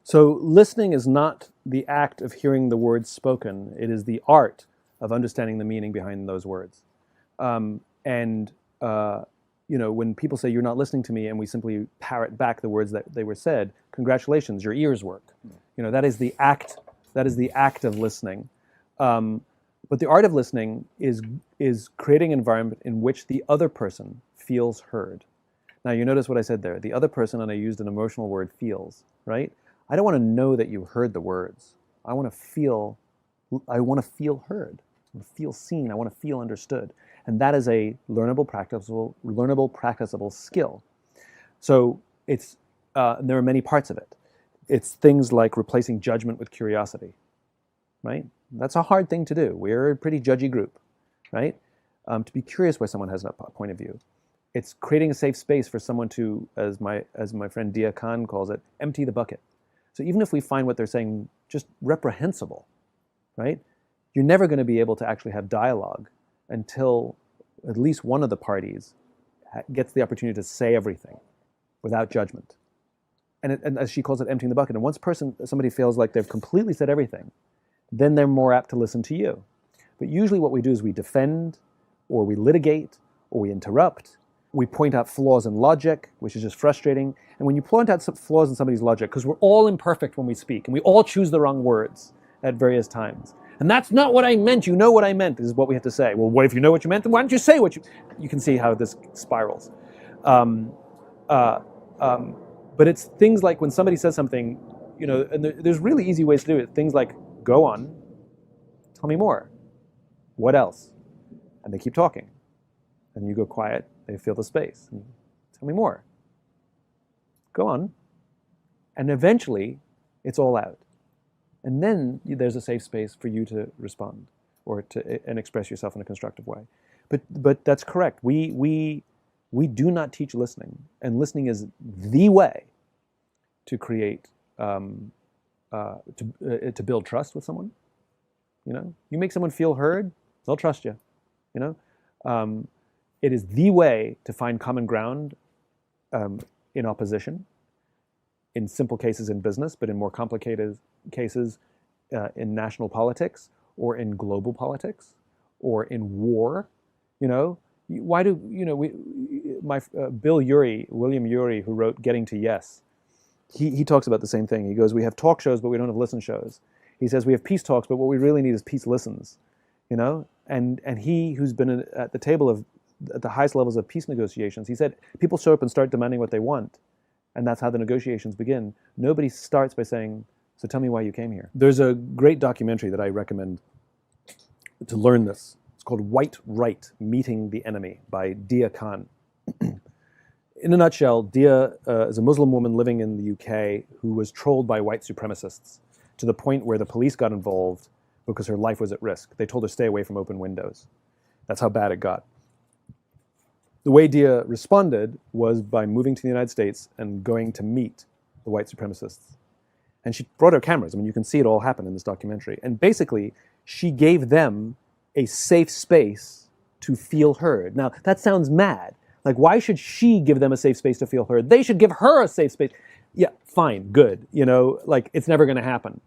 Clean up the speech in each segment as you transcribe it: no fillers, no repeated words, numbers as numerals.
So listening is not the act of hearing the words spoken. It is the art of understanding the meaning behind those words. And when people say, you're not listening to me, and we simply parrot back the words that they were said, congratulations, your ears work. That is the act of listening. But the art of listening is creating an environment in which the other person feels heard. Now, you notice what I said there. The other person, and I used an emotional word, feels, right? I don't want to know that you heard the words. I want to feel heard. I want to feel seen. I want to feel understood. And that is a learnable, practicable skill. So there are many parts of it. It's things like replacing judgment with curiosity, right? That's a hard thing to do. We're a pretty judgy group, right? To be curious why someone has a point of view. It's creating a safe space for someone to, as my friend Dia Khan calls it, empty the bucket. So even if we find what they're saying just reprehensible, right? You're never going to be able to actually have dialogue until at least one of the parties gets the opportunity to say everything without judgment. And as she calls it, emptying the bucket. And once somebody feels like they've completely said everything, then they're more apt to listen to you. But usually what we do is we defend, or we litigate, or we interrupt. We point out flaws in logic, which is just frustrating. And when you point out some flaws in somebody's logic, because we're all imperfect when we speak, and we all choose the wrong words at various times. And that's not what I meant. You know what I meant is what we have to say. Well, what if you know what you meant? Then why don't you say what you can see how this spirals. But it's things like when somebody says something, and there's really easy ways to do it. Things like, go on, tell me more. What else? And they keep talking. And you go quiet, they feel the space. And tell me more. Go on. And eventually, it's all out. And then there's a safe space for you to respond and express yourself in a constructive way. But that's correct. We do not teach listening, and listening is the way to create to build trust with someone. You make someone feel heard, they'll trust you. It is the way to find common ground in opposition. In simple cases in business, but in more complicated cases in national politics, or in global politics, or in war. Why do William Ury, who wrote Getting to Yes, he talks about the same thing. He goes, we have talk shows, but we don't have listen shows. He says we have peace talks, but what we really need is peace listens. And he, who's been at the table at the highest levels of peace negotiations, he said people show up and start demanding what they want. And that's how the negotiations begin. Nobody starts by saying, so tell me why you came here. There's a great documentary that I recommend to learn this. It's called White Right, Meeting the Enemy by Dia Khan. In a nutshell, Dia is a Muslim woman living in the UK who was trolled by white supremacists to the point where the police got involved because her life was at risk. They told her stay away from open windows. That's how bad it got. The way Dia responded was by moving to the United States and going to meet the white supremacists. And she brought her cameras. You can see it all happen in this documentary. And basically, she gave them a safe space to feel heard. Now, that sounds mad. Like, why should she give them a safe space to feel heard? They should give her a safe space. Yeah, fine, good. It's never going to happen.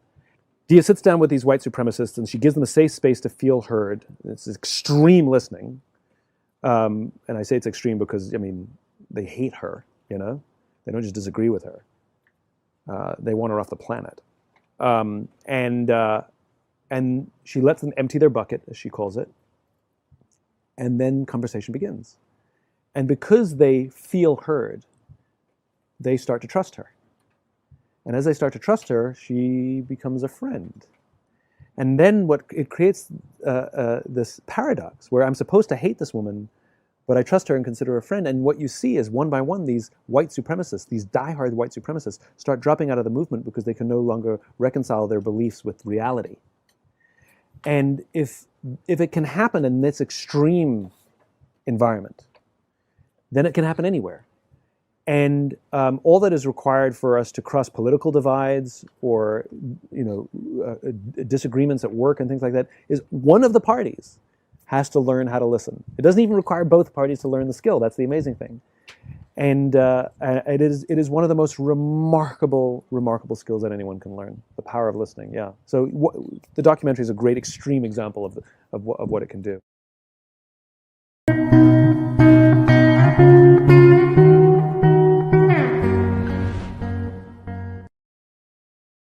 Dia sits down with these white supremacists, and she gives them a safe space to feel heard. It's extreme listening. And I say it's extreme because, they hate her, They don't just disagree with her. They want her off the planet. And she lets them empty their bucket, as she calls it. And then conversation begins. And because they feel heard, they start to trust her. And as they start to trust her, she becomes a friend. And then it creates this paradox where I'm supposed to hate this woman, but I trust her and consider her a friend. And what you see is one by one, these white supremacists, these diehard white supremacists, start dropping out of the movement because they can no longer reconcile their beliefs with reality. And if it can happen in this extreme environment, then it can happen anywhere. And all that is required for us to cross political divides or disagreements at work and things like that is one of the parties has to learn how to listen. It doesn't even require both parties to learn the skill. That's the amazing thing. And it is one of the most remarkable skills that anyone can learn. The power of listening. Yeah. So the documentary is a great extreme example of what it can do.